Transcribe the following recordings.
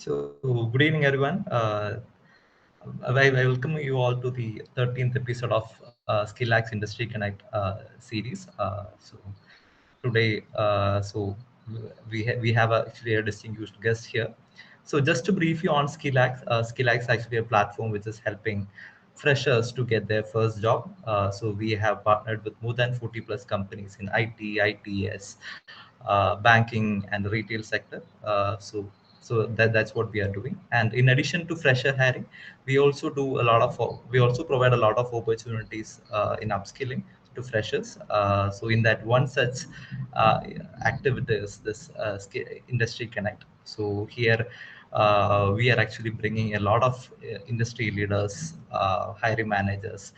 So, good evening, everyone. I welcome you all to the 13th episode of SkillActz Industry Connect series. Today, we have actually a distinguished guest here. So, just to brief you on SkillActz, SkillActz is actually a platform which is helping freshers to get their first job. So, we have partnered with more than 40 plus companies in IT, ITS, banking, and the retail sector. That's what we are doing. And in addition to fresher hiring, we also provide a lot of opportunities in upskilling to freshers. So in that one such uh, activity is this industry connect. So here we are actually bringing a lot of industry leaders, hiring managers,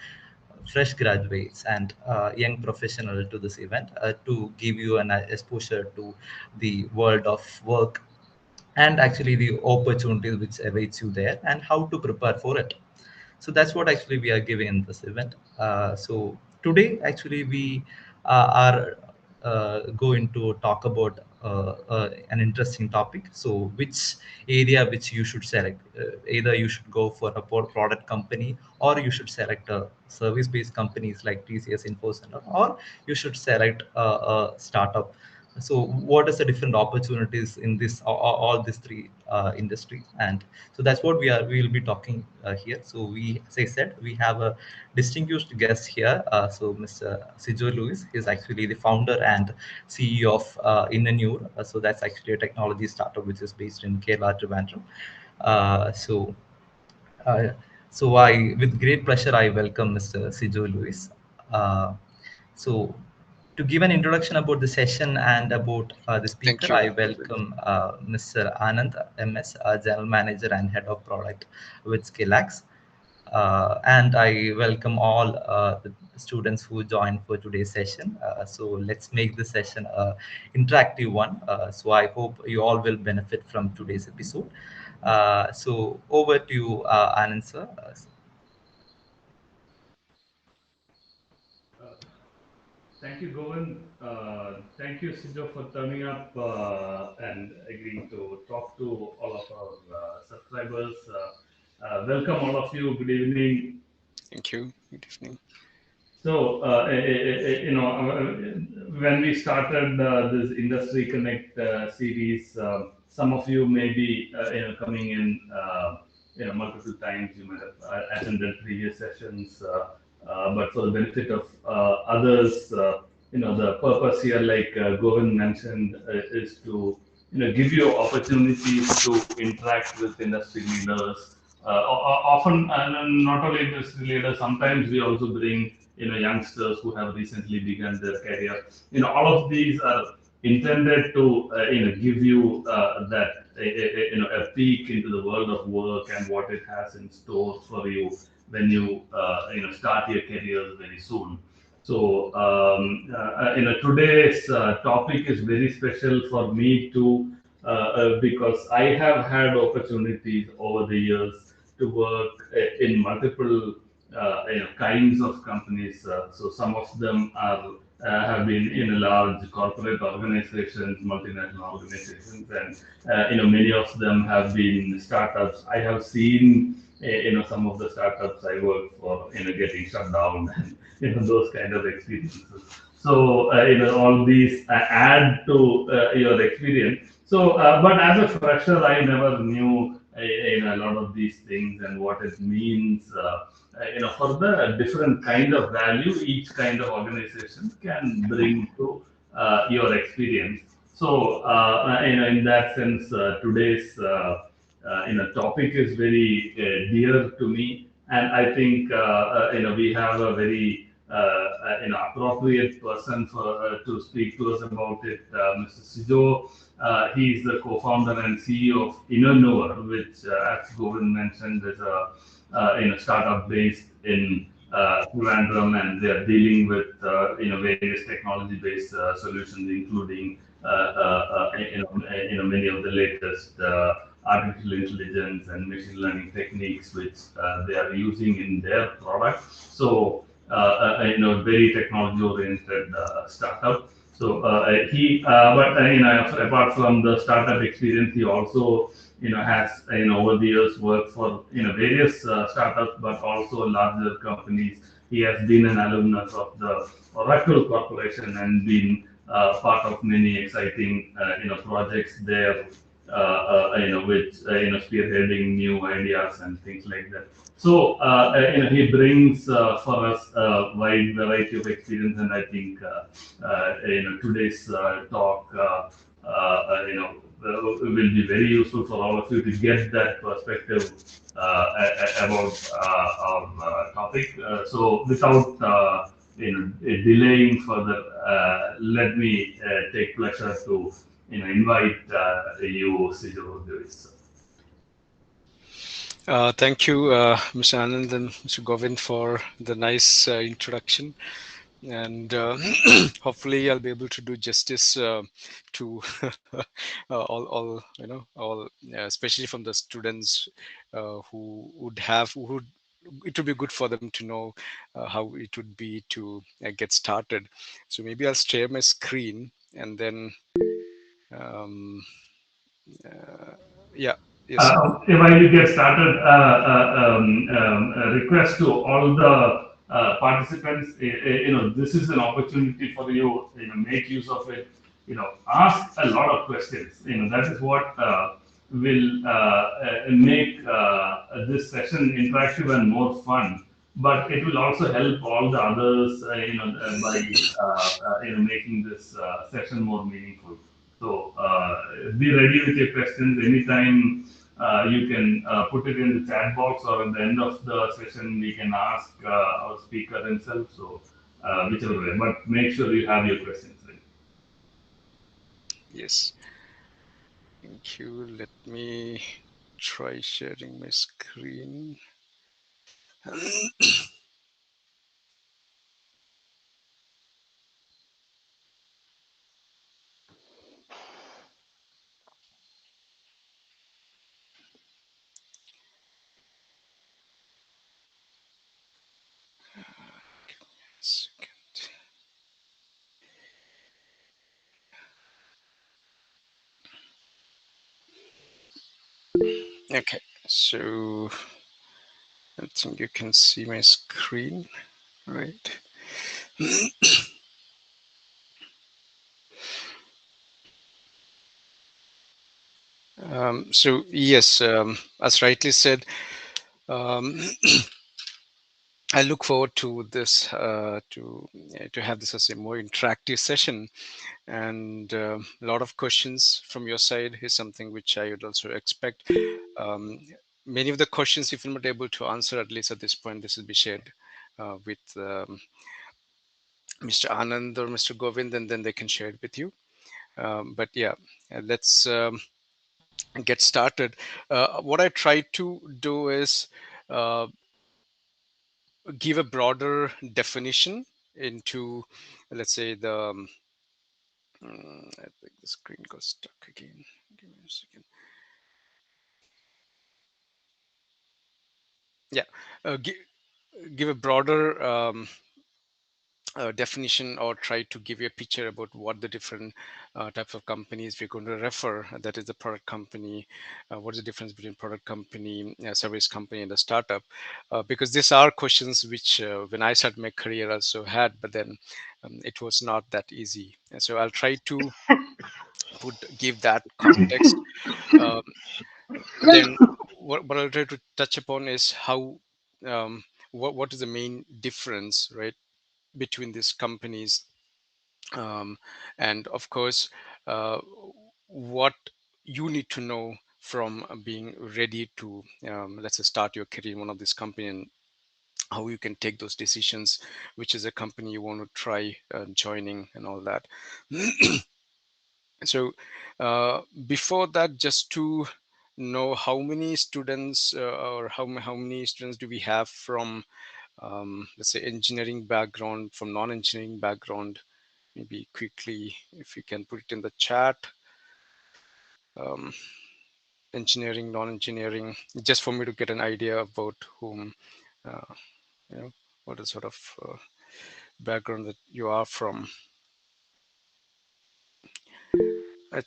fresh graduates, and young professionals to this event to give you an exposure to the world of work and actually the opportunities which awaits you there and how to prepare for it. So that's what actually we are giving in this event. So today actually we are going to talk about an interesting topic. So which area which you should select, either you should go for a product company, or you should select a service based companies like TCS, Infocenter, or you should select a startup. So what is the different opportunities in this all these three industries? And so that's what we will be talking here. So we, as I said, we have a distinguished guest here. So Mr. Sijo Louis is actually the founder and CEO of Innoneur. So that's actually a technology startup which is based in Kerala, Trivandrum. Uh, so uh, with great pleasure, I welcome Mr. Sijo Louis. Uh, so, to give an introduction about the session and about the Thank speaker, you. I welcome Mr. Anand MS, General Manager and Head of Product with SkillActz. And I welcome all the students who joined for today's session. So let's make this session a interactive one. So I hope you all will benefit from today's episode. So over to you, Anand sir. Uh, Thank you, Govind. Thank you, Sijo, for turning up and agreeing to talk to all of our subscribers. Welcome, all of you. Good evening. Thank you. Good evening. So, when we started this Industry Connect series, some of you may be, coming in, multiple times. You might have attended previous sessions, but for the benefit of others, the purpose here, like Govind mentioned, is to, give you opportunities to interact with industry leaders. Often, and not only industry leaders, sometimes we also bring youngsters who have recently begun their career. All of these are intended to give you that a peek into the world of work and what it has in store for you when you start your careers very soon. So today's topic is very special for me too, because I have had opportunities over the years to work in multiple kinds of companies. So some of them are have been in large corporate organizations, multinational organizations, and many of them have been startups. I have seen some of the startups I worked for getting shut down and those kind of experiences. So all these add to your experience. So, but as a fresher, I never knew a lot of these things and what it means. For the different kind of value each kind of organization can bring to your experience. So, in that sense, today's topic is very dear to me, and I think we have a very appropriate person for to speak to us about it, Mr. Sijo. He is the co-founder and CEO of Innoneur, which, as Govind mentioned, is a startup based in Trivandrum, and they are dealing with various technology-based solutions, including many of the latest artificial intelligence and machine learning techniques which they are using in their product. So very technology-oriented startup. So but apart from the startup experience, he also has over the years worked for various startups, but also larger companies. He has been an alumnus of the Oracle Corporation and been part of many exciting projects there. Which spearheading new ideas and things like that. So he brings for us a wide variety of experience, and I think today's talk will be very useful for all of you to get that perspective about our topic. So without delaying further, let me take pleasure to invite you, Sijo Louis. Thank you, Mr. Anand and Mr. Govind, for the nice introduction. And hopefully, I'll be able to do justice to all, all, especially from the students who would have, who would, it would be good for them to know how it would be to get started. So maybe I'll share my screen and then, um, uh, yeah, yes. While you get started, a request to all the participants, this is an opportunity for you, make use of it, ask a lot of questions, that is what will make this session interactive and more fun. But it will also help all the others, by making this session more meaningful. So be ready with your questions anytime. You can put it in the chat box, or at the end of the session, we can ask our speaker himself. So whichever way, but make sure you have your questions ready. Yes. Thank you. Let me try sharing my screen. Second. Okay, so I think you can see my screen, right? So yes, as rightly said, um, I look forward to this to have this as a more interactive session, and a lot of questions from your side is something which I would also expect. Um, Many of the questions, if you're not able to answer, at least at this point, this will be shared with Mr. Anand or Mr. Govind, and then they can share it with you. But yeah, let's get started. What I try to do is uh, give a broader definition into, let's say, I think the screen got stuck again. Give me a second. Yeah, give a broader definition, or try to give you a picture about what the different types of companies we're going to refer. That is the product company. What is the difference between product company, service company, and a startup? Because these are questions which, when I started my career, I also had, but then it was not that easy. And so I'll try to give that context. Um, then what I'll try to touch upon is how what is the main difference, right, between these companies, um, and of course, uh, what you need to know from being ready to, let's say, start your career in one of these companies, and how you can take those decisions, which is a company you want to try joining and all that. So before that, just to know how many students, or how many students do we have from, let's say, engineering background, from non-engineering background? Maybe quickly, if you can put it in the chat. um, Engineering, non-engineering, just for me to get an idea about whom, uh, you know what is sort of background that you are from. At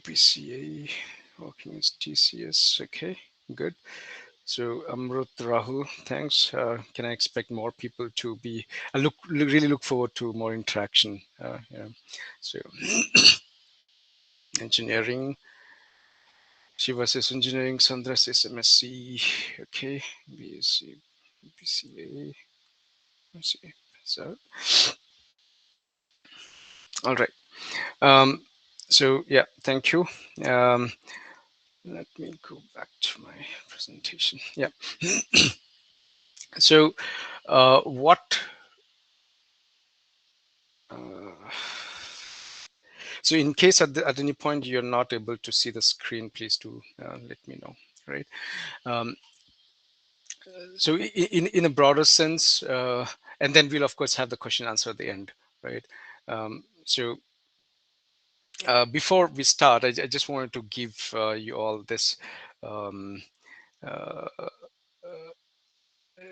BCA, working as TCS. Okay, good. So Amrut, Rahul, thanks. Can I expect more people to be? I really look forward to more interaction. Yeah. So engineering. Shiva says engineering. Sandra says MSc. Okay, BSc, BCA. Let's see. So, all right. Um, so yeah, thank you. Um, let me go back to my presentation. Yeah. So, what? Uh, so, in case at any point you're not able to see the screen, please do let me know. Right. Um, so, in a broader sense, and then we'll of course have the question answer at the end. Right. So before we start, I just wanted to give you all this. Um, uh,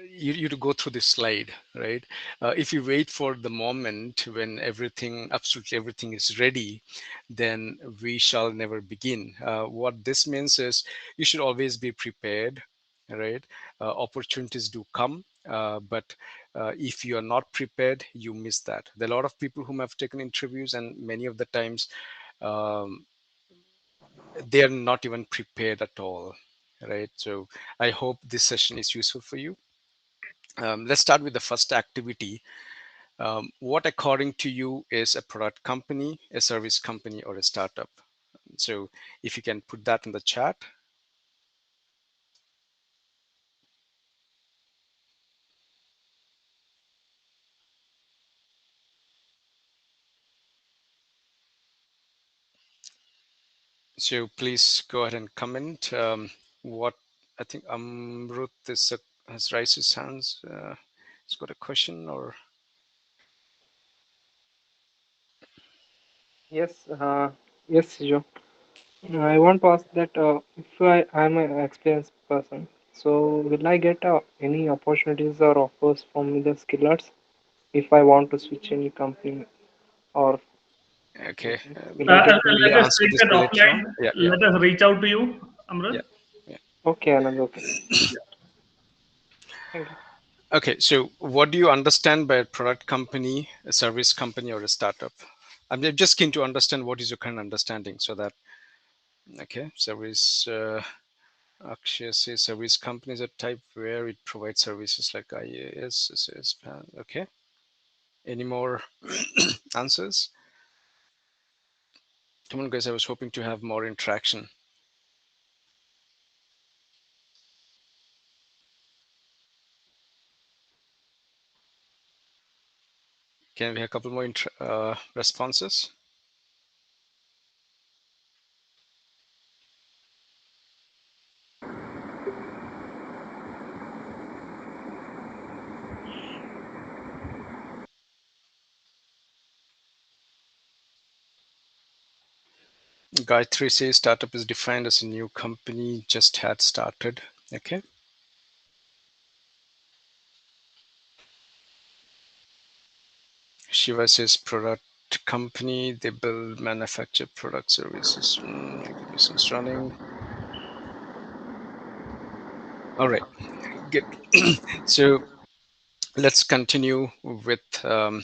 you to go through this slide, right? If you wait for the moment when absolutely everything is ready, then we shall never begin. What this means is you should always be prepared, right? Opportunities do come, but if you are not prepared, you miss that. There are a lot of people whom have taken interviews, and many of the times um, they are not even prepared at all, right? So I hope this session is useful for you. Let's start with the first activity. What, according to you, is a product company, a service company, or a startup? So, if you can put that in the chat. So, please go ahead and comment. What I think Amrut has raised his hands. He's got a question, or Yes, yes, Sijo. I want to ask that if I'm an experienced person, so will I get any opportunities or offers from the SkillArts if I want to switch any company or okay? anything? Will I get any? We Let us answer take this that later offline. on. Yeah, yeah, Let us reach out to you, yeah, Amrit. yeah. Okay, Anand. Okay, Yeah. thank you. Okay, so what do you understand by a product company, a service company, or a startup? I'm just keen to understand what is your current understanding, so that okay, service. Akshay says service company is a type where it provides services like IaaS, SaaS, PAN. Okay, any more answers? Come on, guys. I was hoping to have more interaction. Can we have a couple more responses? Gayatri says startup is defined as a new company just had started. Okay. Shiva says product company, they build, manufacture product services, business running. All right, good. So let's continue with for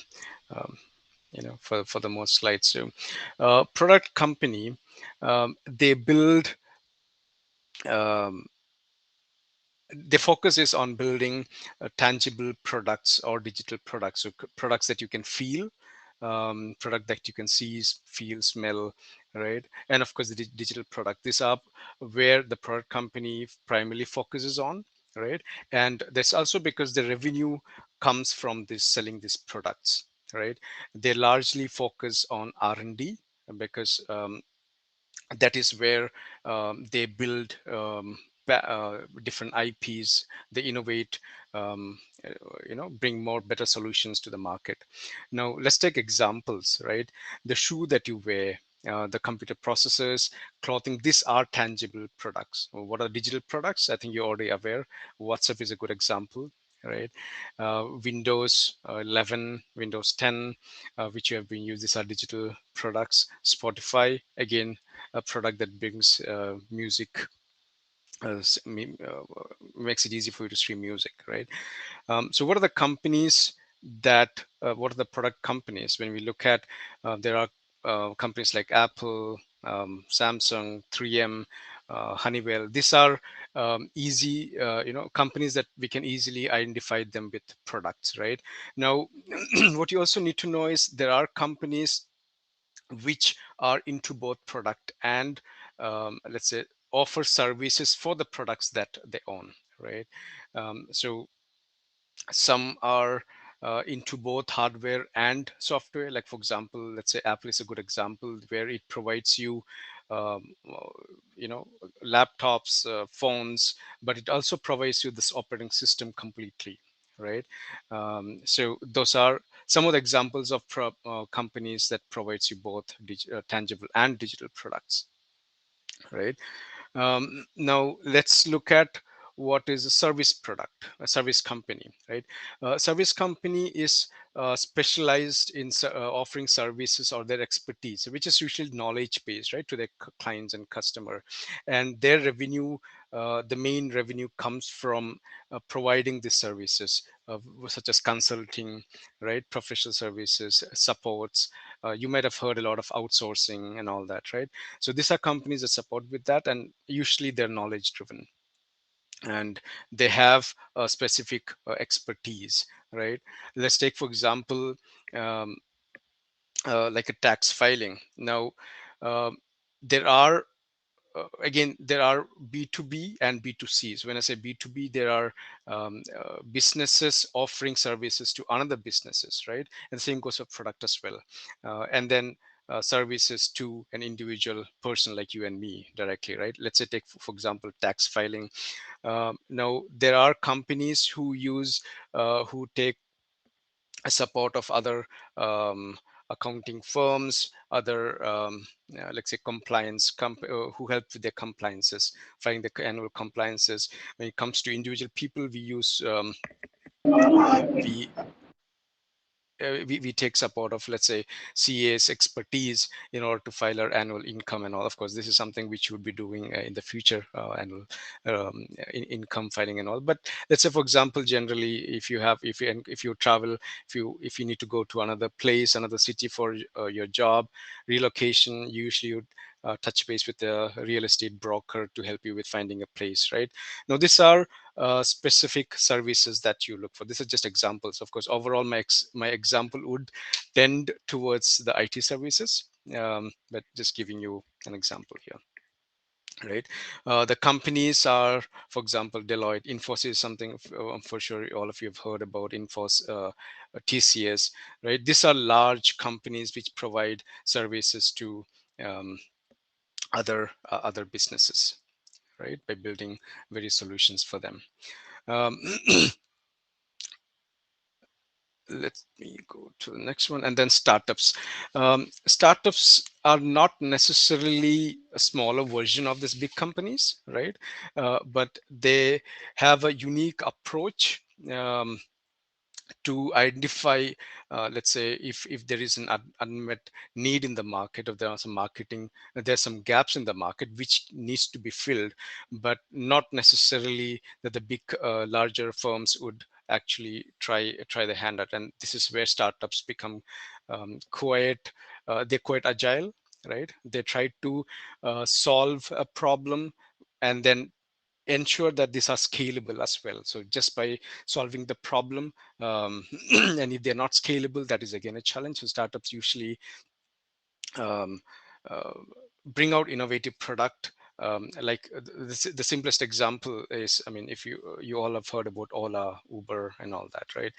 the more slides. So product company, they build um, the focus is on building tangible products or digital products, so products that you can feel, product that you can see, feel, smell, right? And of course the digital product, these are where the product company primarily focuses on, right? And that's also because the revenue comes from this selling these products, right? They largely focus on R&D because that is where they build different IPs, they innovate, um, uh, bring more better solutions to the market. Now, let's take examples, right? The shoe that you wear, the computer processors, clothing, these are tangible products. What are digital products? I think you're already aware. WhatsApp is a good example, right? Windows 11, Windows 10, which you have been used, these are digital products. Spotify, again, a product that brings music, makes it easy for you to stream music, right? So what are the companies that, what are the product companies? When we look at, there are companies like Apple, Samsung, 3M, Honeywell. These are easy, companies that we can easily identify them with products, right? Now, what you also need to know is there are companies which are into both product and, let's say, offer services for the products that they own, right? So some are into both hardware and software. Like for example, let's say Apple is a good example where it provides you um, uh, laptops, phones, but it also provides you this operating system completely, right? So those are some of the examples of companies that provides you both tangible and digital products, right? Now let's look at what is a service product, a service company, right? Service company is specialized in offering services or their expertise, which is usually knowledge based, right, to their clients and customer, and their revenue. The main revenue comes from providing these services, such as consulting, right, professional services, supports. You might have heard a lot of outsourcing and all that, right? So these are companies that support with that, and usually they're knowledge driven, and they have a specific expertise, right? Let's take for example, um, like a tax filing. Now, um, there are again, there are B2B and B2C. When I say B2B, there are businesses offering services to another businesses, right? And the same goes for product as well. And then services to an individual person like you and me directly, right? Let's say take, for example, tax filing. Now, there are companies who use, who take support of other accounting firms, other, let's say, who help with their compliances, filing the annual compliances. When it comes to individual people, we use we we take support of, let's say, CA's expertise in order to file our annual income and all. Of course, this is something which you would be doing in the future, annual income filing and all. But let's say, for example, generally, if you travel, if you need to go to another place, another city for your job relocation, you usually would touch base with a real estate broker to help you with finding a place, right? Now, these are specific services that you look for. This is just examples. Of course, overall, my example would tend towards the IT services, but just giving you an example here. Right, the companies are, for example, Deloitte, Infosys, something for sure all of you have heard about. TCS, right? These are large companies which provide services to um, other businesses, right, by building various solutions for them. Um, let me go to the next one, and then startups. Startups are not necessarily a smaller version of these big companies, right? But they have a unique approach to identify, let's say, if there is an unmet need in the market, if there are some marketing, there's some gaps in the market which needs to be filled, but not necessarily that the big larger firms would actually try the hand at. And this is where startups become they're quite agile, right? They try to solve a problem and then ensure that these are scalable as well. So just by solving the problem, and if they're not scalable, that is again a challenge. So startups usually um, uh, bring out innovative product. Like the simplest example is, I mean, if you all have heard about Ola, Uber, and all that, right?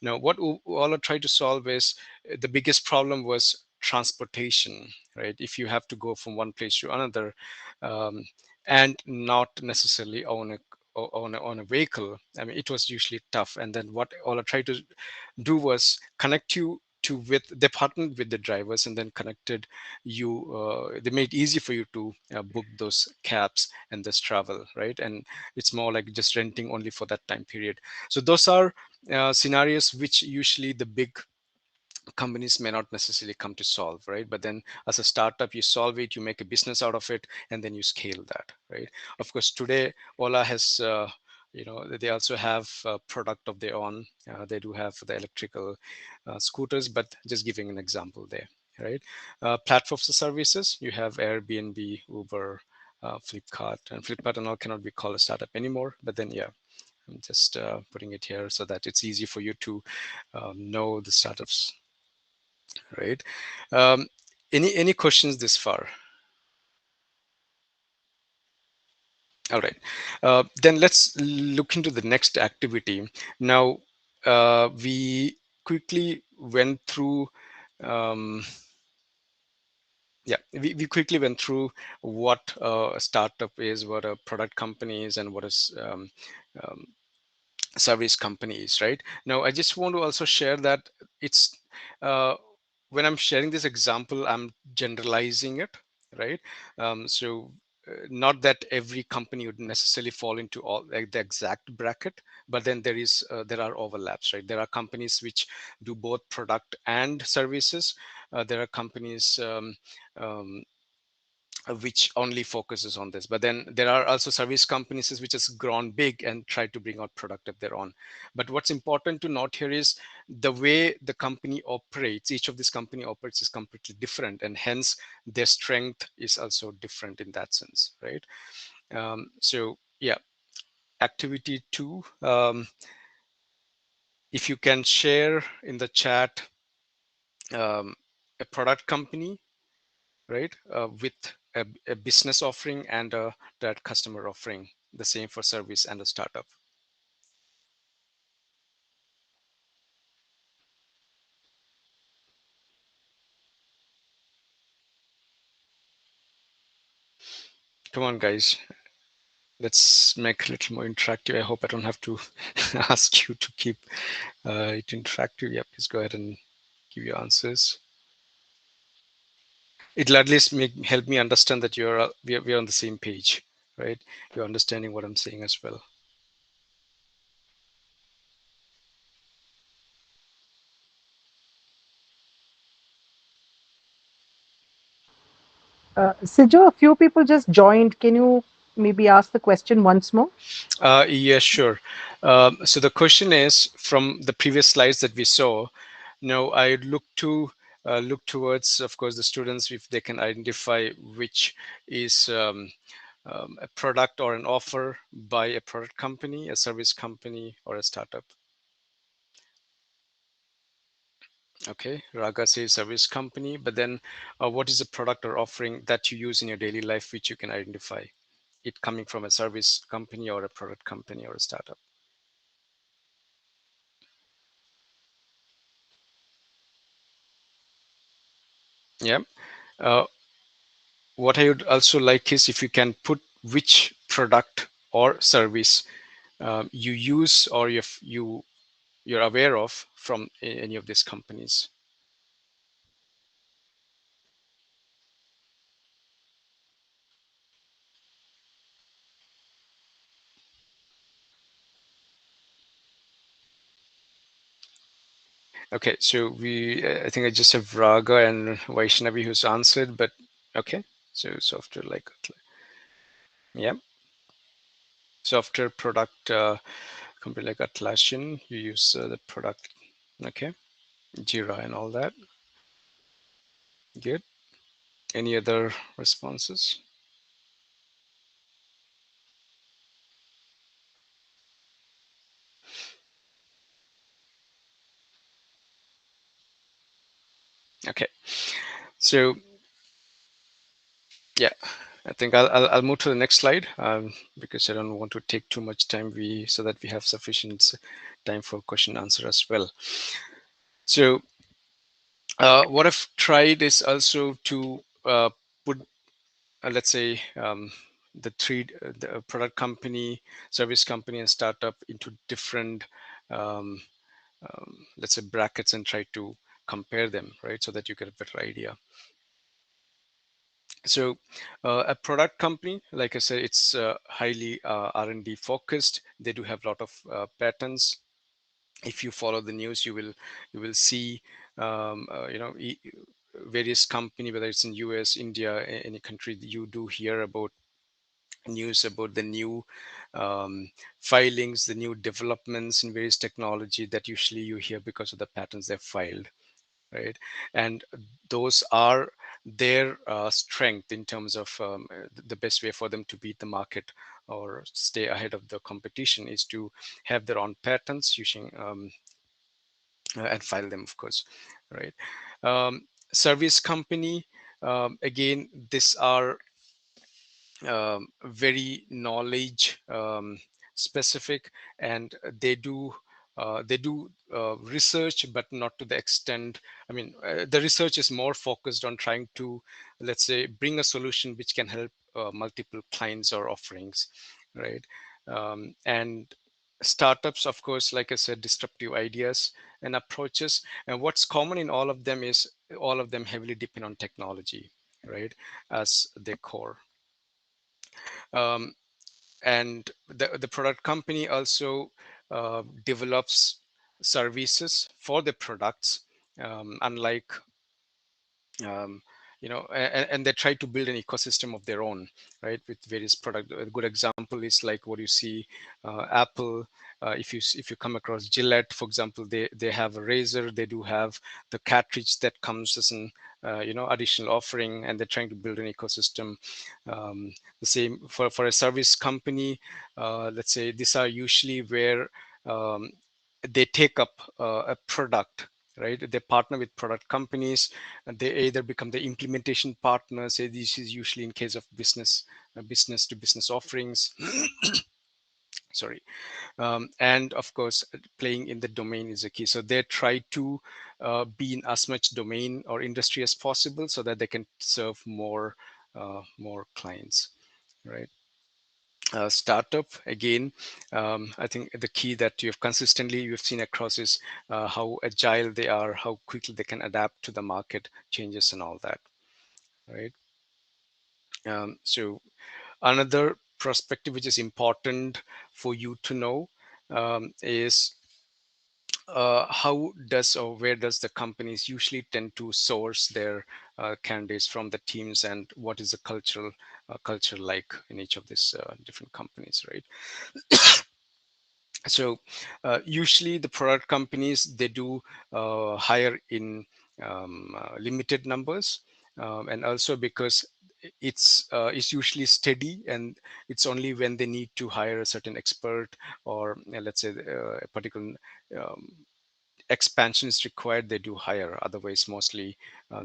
Now, what Ola tried to solve is, the biggest problem was transportation, right? If you have to go from one place to another, um, and not necessarily own a vehicle, I mean, it was usually tough. And then what Ola tried to do was connect you to with they partnered with the drivers, and then connected you, they made it easy for you to book those cabs and this travel, right? And it's more like just renting only for that time period. So those are scenarios which usually the big companies may not necessarily come to solve, right? But then as a startup, you solve it, you make a business out of it, and then you scale that, right? Of course, today Ola has they also have a product of their own. They do have the electrical scooters, but just giving an example there, right? Platforms and services, you have Airbnb, Uber, Flipkart, and Flipkart and all cannot be called a startup anymore, but then yeah, I'm just putting it here so that it's easy for you to know the startups, right? Um, any questions this far? All right. Then let's look into the next activity. Now, we quickly went through. Um, yeah, we quickly went through what a startup is, what a product company is, and what is um, service companies, right? Now I just want to also share that it's uh, when I'm sharing this example, I'm generalizing it, right? Not that every company would necessarily fall into all like the exact bracket, but then there are overlaps, right? There are companies which do both product and services. There are companies um, which only focuses on this, but then there are also service companies which has grown big and try to bring out product of their own. But what's important to note here is the way the company operates, each of this company operates is completely different, and hence their strength is also different in that sense, right? So yeah, activity 2, if you can share in the chat um, a product company, right, with a business offering and a direct customer offering. The same for service and a startup. Come on, guys. Let's make a little more interactive. I hope I don't have to ask you to keep it interactive. Yeah, please go ahead and give your answers. It'll at least help me understand that we're on the same page, right? You're understanding what I'm saying as well. Sijo, a few people just joined. Can you maybe ask the question once more? Yes, sure. So the question is from the previous slides that we saw. Now I look towards, of course, the students if they can identify which is a product or an offer by a product company, a service company, or a startup. Okay, Raga says service company, but then what is a product or offering that you use in your daily life which you can identify? It coming from a service company or a product company or a startup. Yeah. Uh, what I would also like is if you can put which product or service you use or you're aware of from any of these companies. Okay, so I think I just have Raga and Vaishnavi who's answered, but okay. So software like, yeah, software product company like Atlassian, you use the product, okay, Jira and all that. Good. Any other responses? Okay, so yeah, I think I'll move to the next slide because I don't want to take too much time. So that we have sufficient time for question answer as well. So what I've tried is also to put let's say the product company, service company, and startup into different let's say brackets and try to compare them, right, so that you get a better idea. So a product company, like I said, it's highly R&D focused. They do have a lot of patents. If you follow the news, you will see various company, whether it's in US, India, any country, you do hear about news about the new filings, the new developments in various technology that usually you hear because of the patents they've filed, right? And those are their strength in terms of the best way for them to beat the market or stay ahead of the competition is to have their own patents using and file them, of course, right? Service company, again, these are very knowledge specific, and they do research, but not to the extent. I mean, the research is more focused on trying to, let's say, bring a solution which can help multiple clients or offerings, right? And startups, of course, like I said, disruptive ideas and approaches. And what's common in all of them is all of them heavily depend on technology, right, as their core. um, and the product company also develops services for the products, unlike um, and they try to build an ecosystem of their own, right, with various product. A good example is like what you see, Apple. If you come across Gillette, for example, they have a razor. They do have the cartridge that comes as an additional offering, and they're trying to build an ecosystem. The same for a service company. Let's say these are usually where um, they take up a product, right? They partner with product companies, and they either become the implementation partner. Say this is usually in case of business to business offerings. Sorry. And of course, playing in the domain is a key. So they try to be in as much domain or industry as possible so that they can serve more clients, right? Startup, again, I think the key that you've seen across is how agile they are, how quickly they can adapt to the market changes and all that, right? So another perspective which is important for you to know is how does or where does the companies usually tend to source their candidates from the teams, and what is the culture like in each of these different companies, right? So usually the product companies, they do hire in limited numbers, and also because it's usually steady, and it's only when they need to hire a certain expert, or let's say a particular um, expansion is required, they do hire. Otherwise, mostly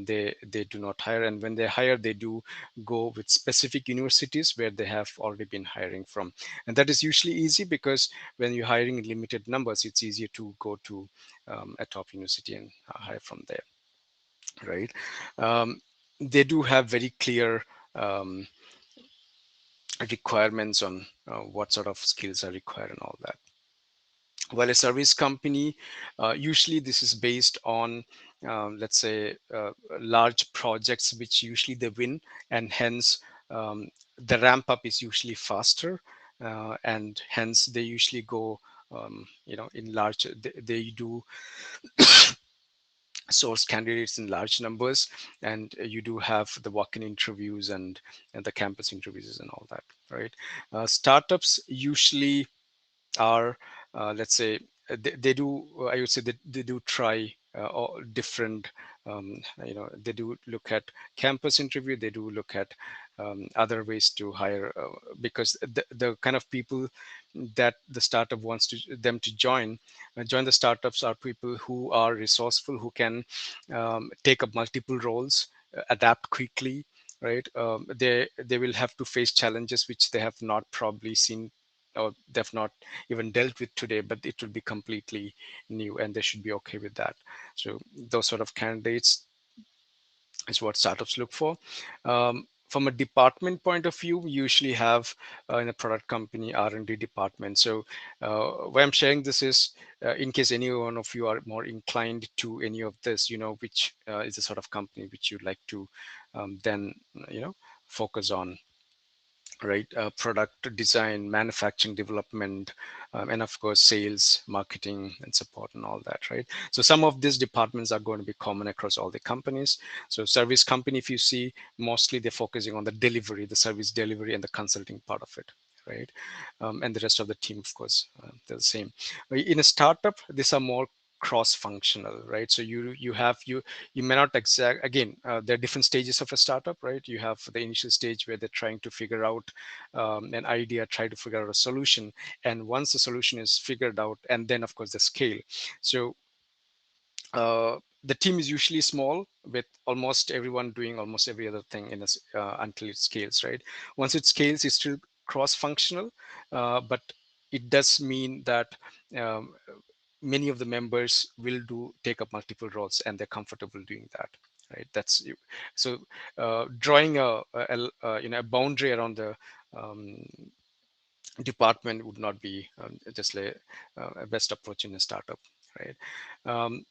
they do not hire, and when they hire, they do go with specific universities where they have already been hiring from. And that is usually easy because when you're hiring in limited numbers, it's easier to go to a top university and hire from there, right? um, they do have very clear um, requirements on what sort of skills are required and all that. While a service company, usually this is based on, let's say, large projects which usually they win, and hence the ramp up is usually faster, and hence they usually go, in large. They do source candidates in large numbers, and you do have the walk-in interviews and the campus interviews and all that, right? Startups usually are, let's say, they do, I would say that they do try all different, they do look at campus interview, they do look at other ways to hire, because the kind of people that the startup wants them to join the startups are people who are resourceful, who can take up multiple roles, adapt quickly, right? They will have to face challenges which they have not probably seen, or they've not even dealt with today, but it will be completely new, and they should be okay with that. So those sort of candidates is what startups look for. From a department point of view, we usually have in a product company R&D department. So why I'm sharing this is, in case any one of you are more inclined to any of this, which is the sort of company which you'd like to then focus on. right? Product design, manufacturing, development, and of course sales, marketing, and support, and all that, right? So some of these departments are going to be common across all the companies. So service company, if you see, mostly they're focusing on the delivery, the service delivery, and the consulting part of it, right? And the rest of the team, of course, they're the same. In a startup, these are more cross-functional, right? So you may not exact, again, there are different stages of a startup, right? You have the initial stage where they're trying to figure out an idea, try to figure out a solution, and once the solution is figured out, and then of course the scale. So the team is usually small, with almost everyone doing almost every other thing until it scales, right? Once it scales, it's still cross-functional, but it does mean that um, many of the members will do take up multiple roles, and they're comfortable doing that, right? That's so drawing a boundary around the um, department would not be just like a best approach in a startup, right? um,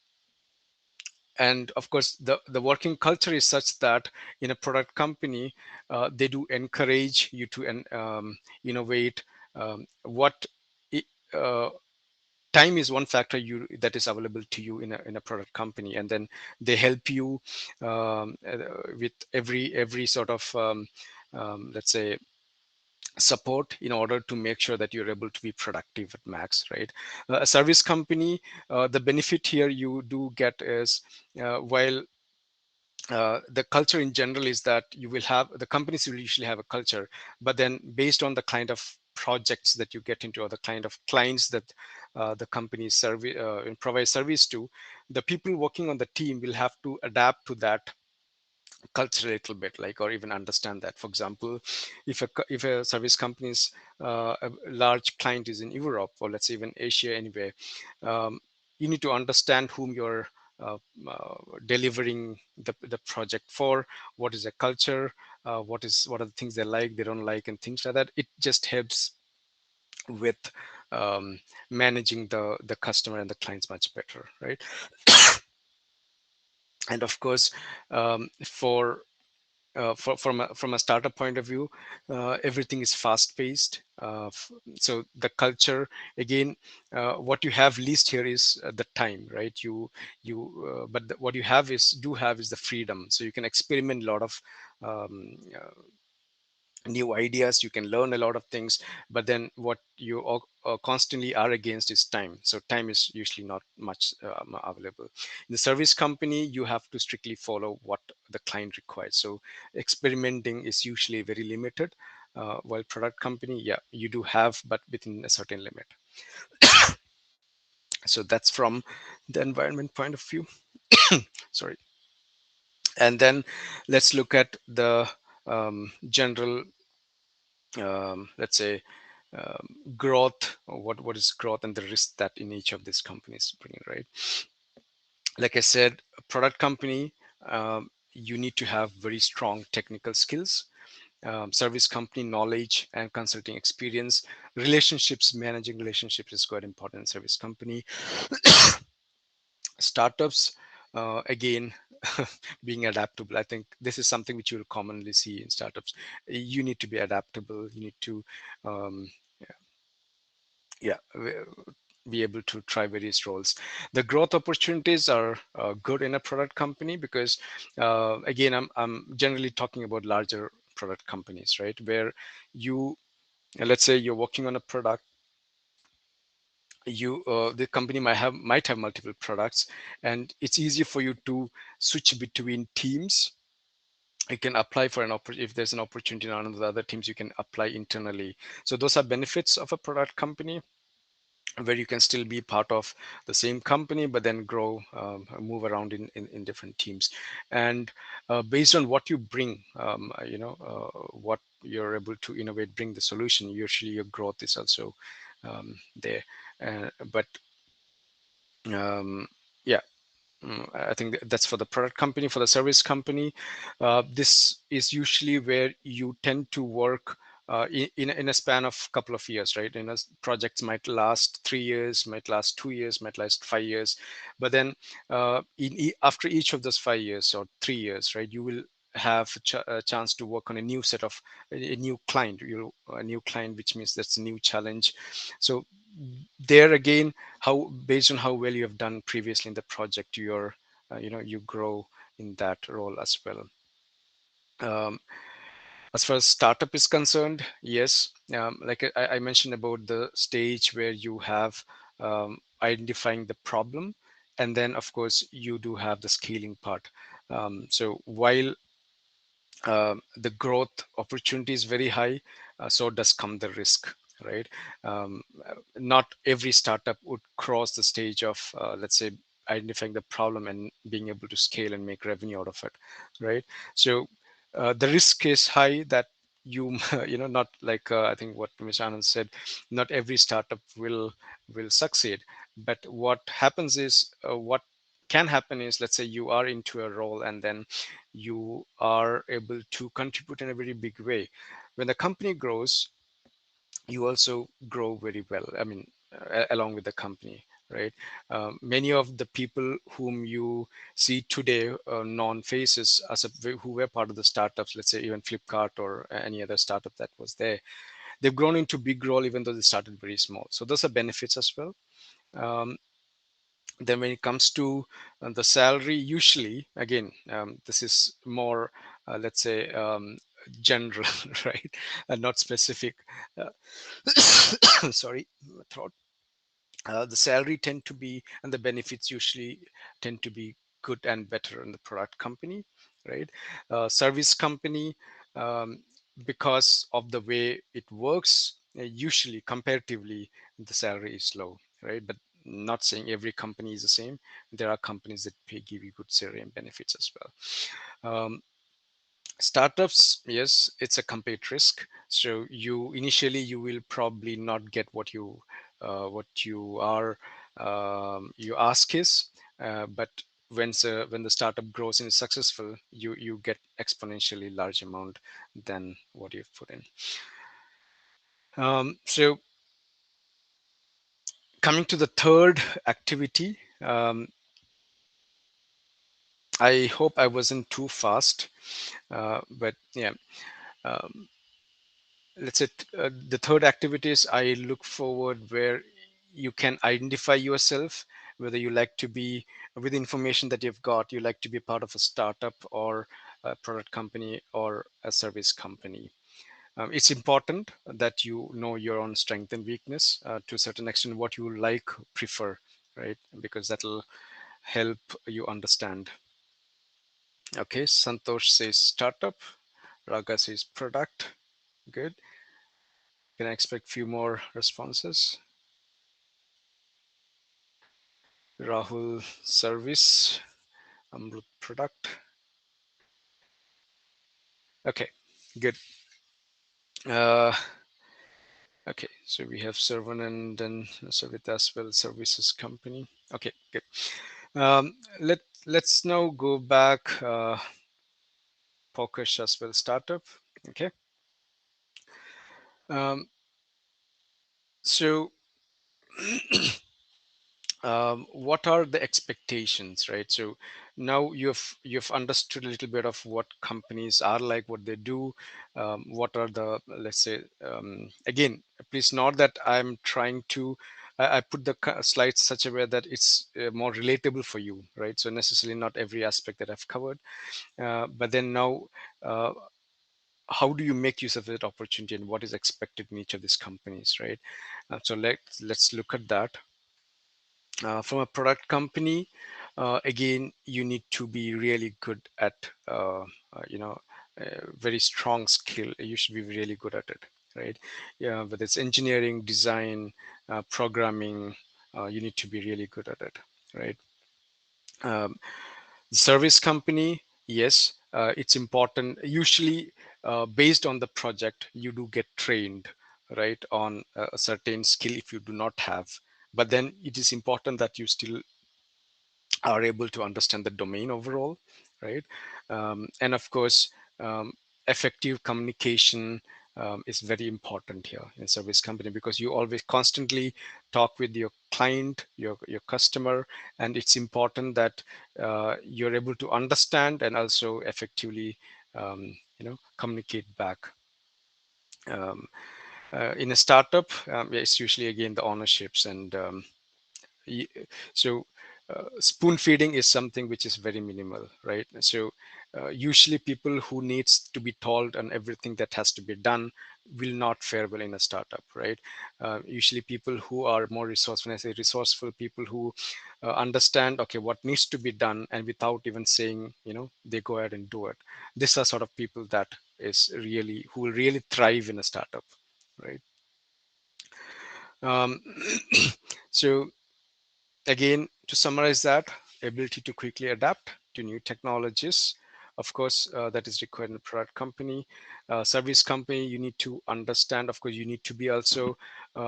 and of course the working culture is such that in a product company, they do encourage you to innovate. What i- uh, Time is one factor that is available to you in a product company, and then they help you with every sort of let's say support, in order to make sure that you're able to be productive at max, right? A service company, the benefit here you do get is, while the culture in general is that you will have, the companies will usually have a culture, but then based on the kind of projects that you get into, or the kind of clients that the companies provide service to, the people working on the team will have to adapt to that culture a little bit, like, or even understand that. For example, if a service company's a large client is in Europe, or let's say even Asia anyway, um, you need to understand whom you're uh, uh, delivering the project for, what is the culture, what are the things they like, they don't like, and things like that. It just helps with managing the customer and the clients much better, right? And of course, from a startup point of view, everything is fast paced. So the culture, again, what you have least here is the time, right? But what you have is the freedom, so you can experiment a lot of um, new ideas, you can learn a lot of things. But then what you constantly are against is time, so time is usually not much available. In the service company, you have to strictly follow what the client requires, so experimenting is usually very limited. While product company, yeah, you do have, but within a certain limit. So that's from the environment point of view. Sorry. And then let's look at the general, let's say, growth, or what is growth, and the risk that in each of these companies bring, right? Like I said, a product company, you need to have very strong technical skills, service company knowledge and consulting experience, relationships, managing relationships is quite important in service company. Startups, again, being adaptable, I think this is something which you'll commonly see in startups. You need to be adaptable, you need to um, yeah, be able to try various roles. The growth opportunities are good in a product company, because again, I'm generally talking about larger product companies, right? Where you, let's say you're working on a product, the company might have multiple products, and it's easier for you to switch between teams. You can apply for if there's an opportunity in one of the other teams, you can apply internally. So those are benefits of a product company, where you can still be part of the same company, but then grow, move around in different teams. And based on what you bring, what you're able to innovate, bring the solution, usually your growth is also there. But yeah, I think that's for the product company. For the service company, this is usually where you tend to work in a span of couple of years, right? Projects might last 3 years, might last 2 years, might last 5 years. But then after each of those 5 years or 3 years, right, you will have a chance to work on a new set of a new client, a new client, which means that's a new challenge. So there again, how based on how well you have done previously in the project, you're you grow in that role as well. um, as far as startup is concerned, yes, like I mentioned about the stage where you have identifying the problem, and then of course you do have the scaling part. So while the growth opportunity is very high, so does come the risk, right? Not every startup would cross the stage of, let's say, identifying the problem and being able to scale and make revenue out of it, right? So the risk is high that you not like I think what Mr. Anand said, not every startup will succeed. But what happens is, what can happen is, let's say you are into a role and then you are able to contribute in a very big way. When the company grows, you also grow very well. I mean, along with the company, right? Many of the people whom you see today, non-faces, who were part of the startups, let's say even Flipkart or any other startup that was there, they've grown into big role even though they started very small. So those are benefits as well. Um, then when it comes to the salary, usually again, this is more let's say general, right, and not specific. uh, sorry, throat. The salary tend to be, and the benefits usually tend to be good and better in the product company, right? Service company, um, because of the way it works, usually comparatively the salary is low, right? But not saying every company is the same. There are companies that give you good salary and benefits as well. Startups, yes, it's a complete risk. So you initially you will probably not get what you are you ask is, but when the startup grows and is successful, you get exponentially large amount than what you've put in. So coming to the third activity, I hope I wasn't too fast, but yeah. Um, let's say the third activity is, I look forward where you can identify yourself, whether you like to be, with the information that you've got, you like to be part of a startup or a product company or a service company. It's important that you know your own strength and weakness, to a certain extent, what you like, prefer, right? Because that'll help you understand. Okay, Santosh says startup, Raga says product. Good. Can I expect few more responses? Rahul, service. Amrut, product. Okay, good. Uh, okay, so we have Servan and then Savit as well, services company. Okay, good. Let's now go back. Pokesh as well, startup. Okay. So what are the expectations, right? So now you've understood a little bit of what companies are like, what they do, what are the, let's say, again, please note that I'm trying to, I put the slides such a way that it's more relatable for you, right? So necessarily not every aspect that I've covered, but then now, uh, how do you make use of that opportunity and what is expected in each of these companies, right? So let's look at that. From a product company, again, you need to be really good at, very strong skill. You should be really good at it, right? Yeah, whether it's engineering, design, programming, you need to be really good at it, right? Um, Service company, yes, it's important. Usually, based on the project, you do get trained, right, on a certain skill if you do not have. But then it is important that you still are able to understand the domain overall, right? And of course, effective communication is very important here in service company, because you always constantly talk with your client, your customer, and it's important that you're able to understand and also effectively communicate back. um, in a startup, it's usually again the ownerships and y- so spoon feeding is something which is very minimal, right? So usually people who needs to be told on everything that has to be done will not fare well in a startup, right? Usually people who are more resourceful, when I say resourceful, people who understand, okay, what needs to be done, and without even saying, they go ahead and do it. These are sort of people that is really who will really thrive in a startup, right? um, so again, to summarize that, ability to quickly adapt to new technologies. Of course, that is required in a product company. Service company, you need to understand, of course, you need to be also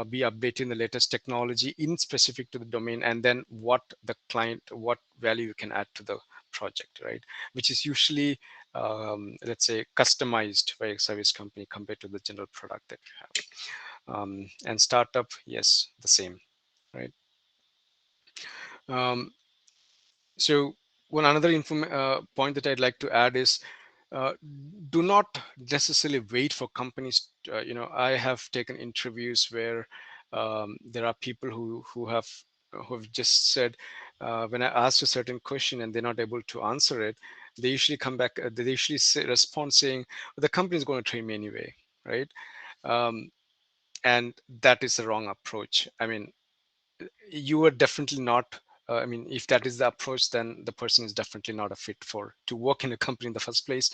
be updating the latest technology in specific to the domain, and then what the client, what value you can add to the project, right? Which is usually, let's say, customized by a service company compared to the general product that you have. And startup, yes, the same, right? Um, so one another point that I'd like to add is, uh, do not necessarily wait for companies. I have taken interviews where there are people who have just said, when I asked a certain question and they're not able to answer it, they usually come back. They usually respond saying, "The company is going to train me anyway," right? Um, and that is the wrong approach. I mean, you are definitely not, I mean, if that is the approach, then the person is definitely not a fit for to work in a company in the first place.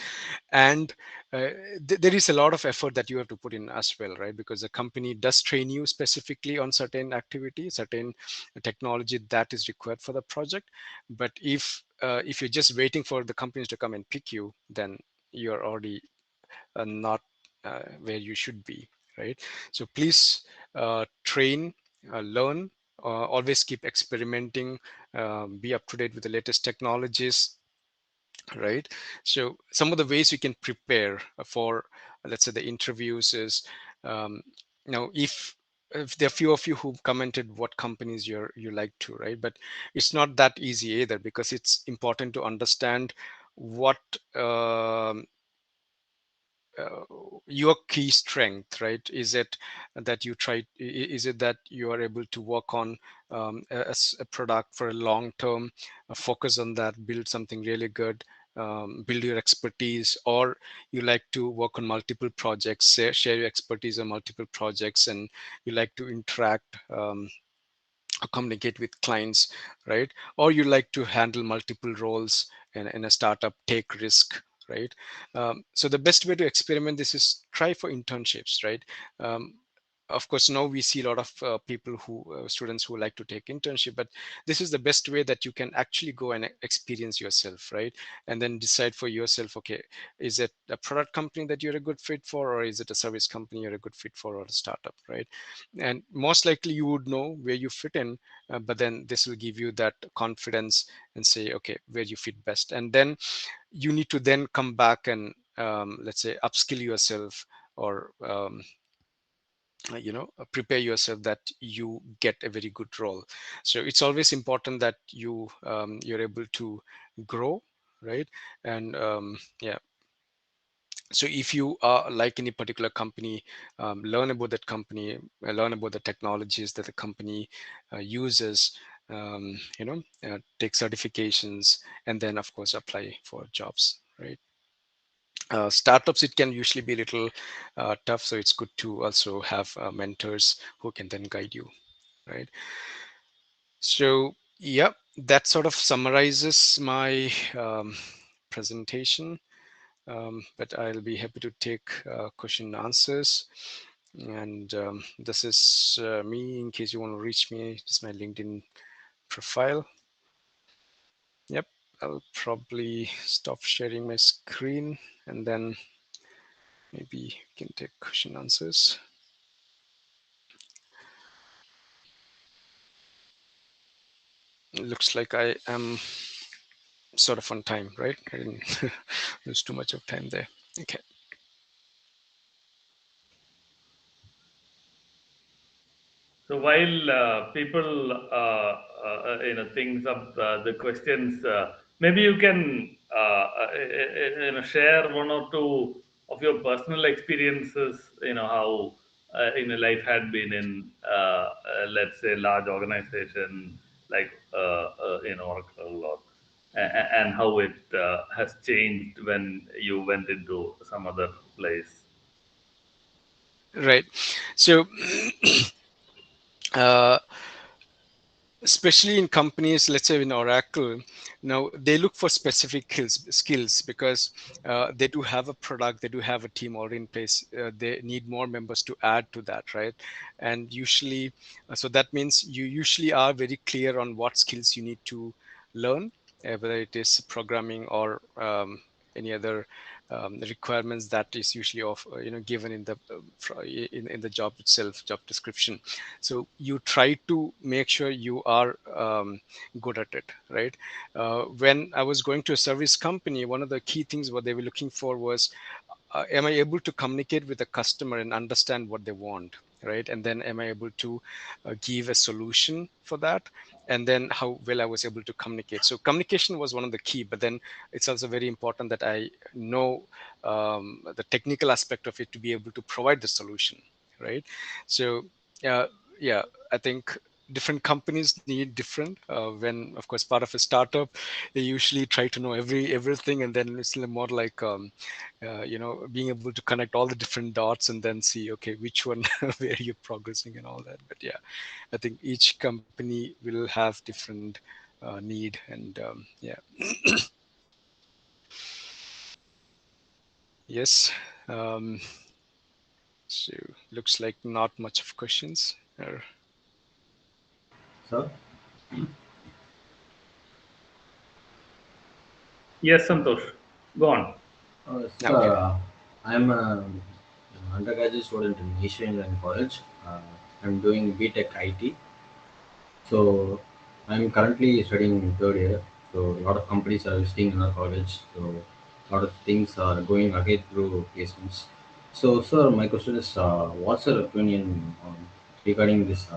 And there is a lot of effort that you have to put in as well, right? Because the company does train you specifically on certain activities, certain technology that is required for the project. But if you're just waiting for the companies to come and pick you, then you're already not where you should be, right? So please train, learn, always keep experimenting, be up to date with the latest technologies, right? So some of the ways you can prepare for, let's say, the interviews is, um, if there are few of you who've commented what companies you like to, right? But it's not that easy either, because it's important to understand what um, uh, your key strength, right? Is it that is it that you are able to work on a product for a long term, focus on that, build something really good, build your expertise, or you like to work on multiple projects, share your expertise on multiple projects, and you like to interact, communicate with clients, right? Or you like to handle multiple roles in a startup, take risk, right? So the best way to experiment this is try for internships, right? um, of course, now we see a lot of people who students who like to take internship, but this is the best way that you can actually go and experience yourself, right? And then decide for yourself, okay, is it a product company that you're a good fit for, or is it a service company you're a good fit for, or a startup, right? And most likely you would know where you fit in, but then this will give you that confidence and say, okay, where you fit best. And then you need to then come back and, let's say, upskill yourself, or prepare yourself that you get a very good role. So it's always important that you're able to grow, right? And yeah, so if you are like any particular company, learn about that company, learn about the technologies that the company uses, take certifications, and then of course apply for jobs, right? Startups, it can usually be a little tough, so it's good to also have mentors who can then guide you, right? So yeah, that sort of summarizes my presentation. But I'll be happy to take question and answers. And this is me, in case you want to reach me. This is my LinkedIn profile. Yep, I'll probably stop sharing my screen, and then maybe we can take question and answers. It looks like I am sort of on time, right? I didn't lose too much of time there. Okay. So while people thinks of the questions maybe you can share one or two of your personal experiences. How life had been in let's say large organization like Oracle, or and how it has changed when you went into some other place. Right. So, uh, especially in companies, let's say in Oracle, now they look for specific skills because they do have a product, they do have a team already in place. They need more members to add to that, right? And usually, so that means you usually are very clear on what skills you need to learn, whether it is programming or any other requirements that is usually given in the in the job itself, job description. So you try to make sure you are good at it, right? When I was going to a service company, one of the key things what they were looking for was, am I able to communicate with the customer and understand what they want, right? And then am I able to give a solution for that? And then how well I was able to communicate. So communication was one of the key, but then it's also very important that I know the technical aspect of it to be able to provide the solution, right? So uh, yeah, I think different companies need different. When of course part of a startup, they usually try to know everything, and then it's more like being able to connect all the different dots and then see, okay, which one where you're progressing and all that. But yeah, I think each company will have different need, and yeah. Yes. um, so looks like not much of questions. So, Yes, Santosh, go on. Okay. sir, I'm an undergraduate student in East England College. I'm doing BTech IT. So, I'm currently studying in third year. So, a lot of companies are visiting in our college. So, a lot of things are going ahead through placements. So, sir, my question is, what's your opinion on regarding this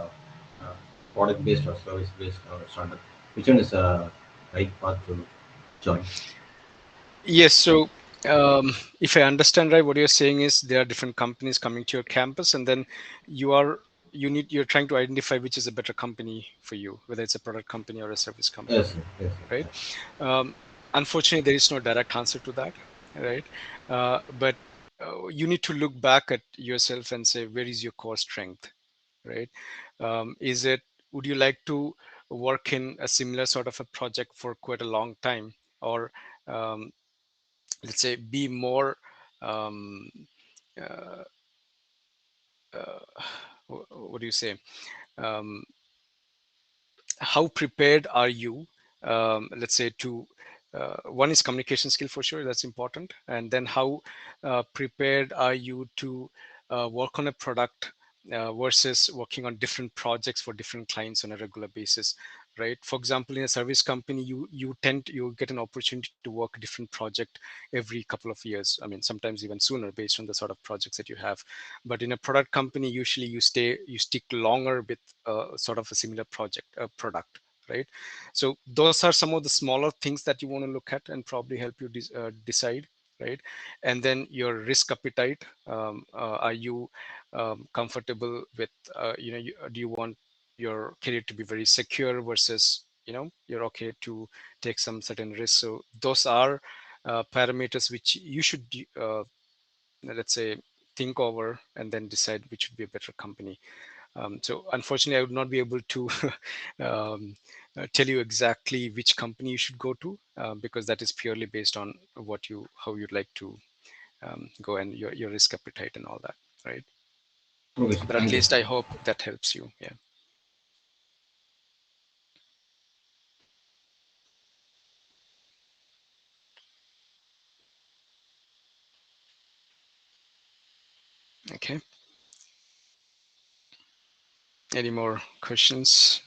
product-based or service-based startup? Which one is right path to join? Yes. So, if I understand right, what you're saying is there are different companies coming to your campus, and then you are you're trying to identify which is a better company for you, whether it's a product company or a service Yes, company, sir. Yes, right? sir. Um, Unfortunately, there is no direct answer to that, right? But you need to look back at yourself and say, where is your core strength, right? Is it, would you like to work in a similar sort of a project for quite a long time, or um, let's say be more um, uh, what do you say, um, how prepared are you, let's say to one is communication skill for sure, that's important, and then how prepared are you to work on a product versus working on different projects for different clients on a regular basis, right? For example, in a service company, you get an opportunity to work a different project every couple of years, I mean sometimes even sooner based on the sort of projects that you have. But in a product company, usually you stick longer with sort of a similar project product, right? So those are some of the smaller things that you want to look at and probably help you decide, right? And then your risk appetite, are you comfortable with do you want your career to be very secure versus you're okay to take some certain risks? So those are parameters which you should let's say think over and then decide which would be a better company. So unfortunately, I would not be able to tell you exactly which company you should go to, because that is purely based on how you'd like to go, and your risk appetite and all that, right? Okay, sir. But at Thank you, least sir. I hope that helps you. Yeah. Okay. Any more questions?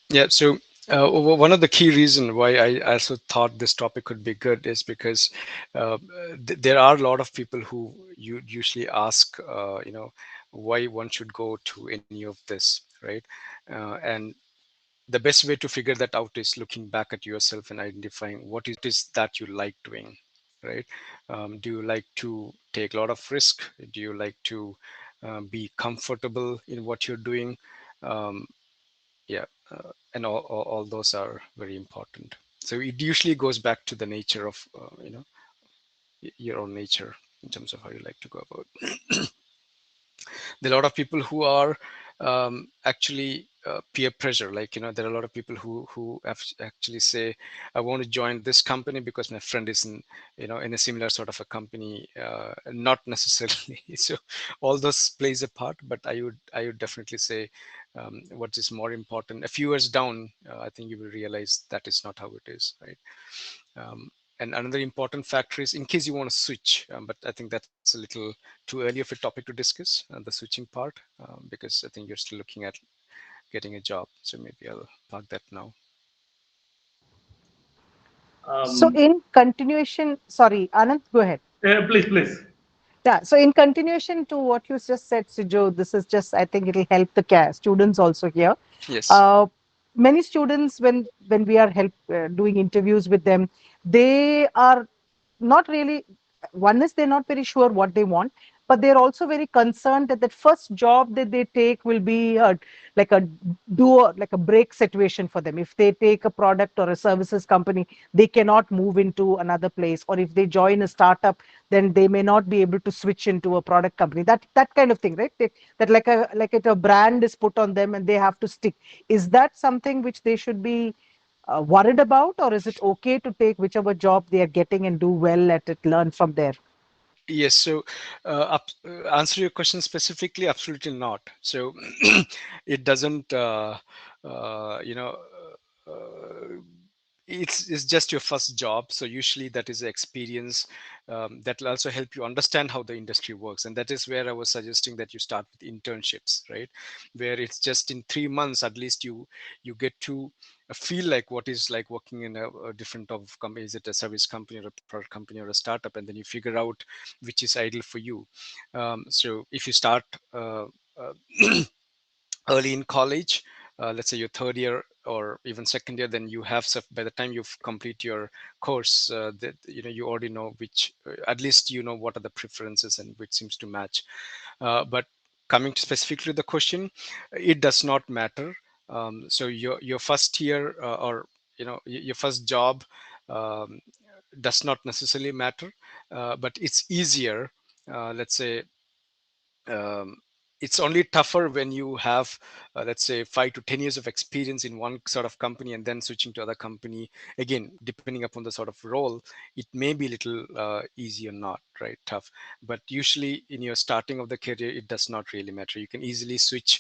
Yeah. So one of the key reason why I also thought this topic could be good is because there are a lot of people who you usually ask, why one should go to any of this, right? And the best way to figure that out is looking back at yourself and identifying what is that you like doing, right? Do you like to take a lot of risk? Do you like to be comfortable in what you're doing? um, yeah, and all those are very important. So it usually goes back to the nature of your own nature in terms of how you like to go about. There are a lot of people who are actually peer pressure, like, there are a lot of people who actually say, I want to join this company because my friend is in a similar sort of a company. Not necessarily so all those plays a part, but I would definitely say, what is more important, a few years down, I think you will realize that is not how it is, right? um, and another important factor is, in case you want to switch, but I think that's a little too early of a topic to discuss, the switching part, because I think you're still looking at getting a job. So maybe I'll park that now. So Um, in continuation, sorry, Anand, go ahead. please, please. Yeah. So in continuation to what you just said, Sijo, this is just, I think it'll help the students also here. Yes. Uh, Many students, when we are doing interviews with them, they are not really, one is they're not very sure what they want, but they're also very concerned that that first job that they take will be like a like a break situation for them. If they take a product or a services company, they cannot move into another place, or if they join a startup, then they may not be able to switch into a product company, that kind of thing, right? That a brand is put on them and they have to stick. Is that something which they should be worried about, or is it okay to take whichever job they are getting and do well at it, learn from there? Yes. So, answer your question specifically, absolutely not. So, it doesn't, uh, you know, uh, it's just your first job. So usually that is experience that will also help you understand how the industry works. And that is where I was suggesting that you start with internships, right? Where it's just in 3 months, at least you get to feel like what is like working in a different of company. Is it a service company or a product company or a startup? And then you figure out which is ideal for you. So if you start uh, early in college, let's say your third year or even second year, then you have by the time you've complete your course, that you already know which, at least you know what are the preferences and which seems to match. But coming to specifically the question, it does not matter. So your first year, or your first job, um, does not necessarily matter, but it's easier, let's say, um, it's only tougher when you have, let's say, 5 to 10 years of experience in one sort of company and then switching to other company. Again, depending upon the sort of role, it may be a little easy or not, right? Tough. But usually in your starting of the career, it does not really matter. You can easily switch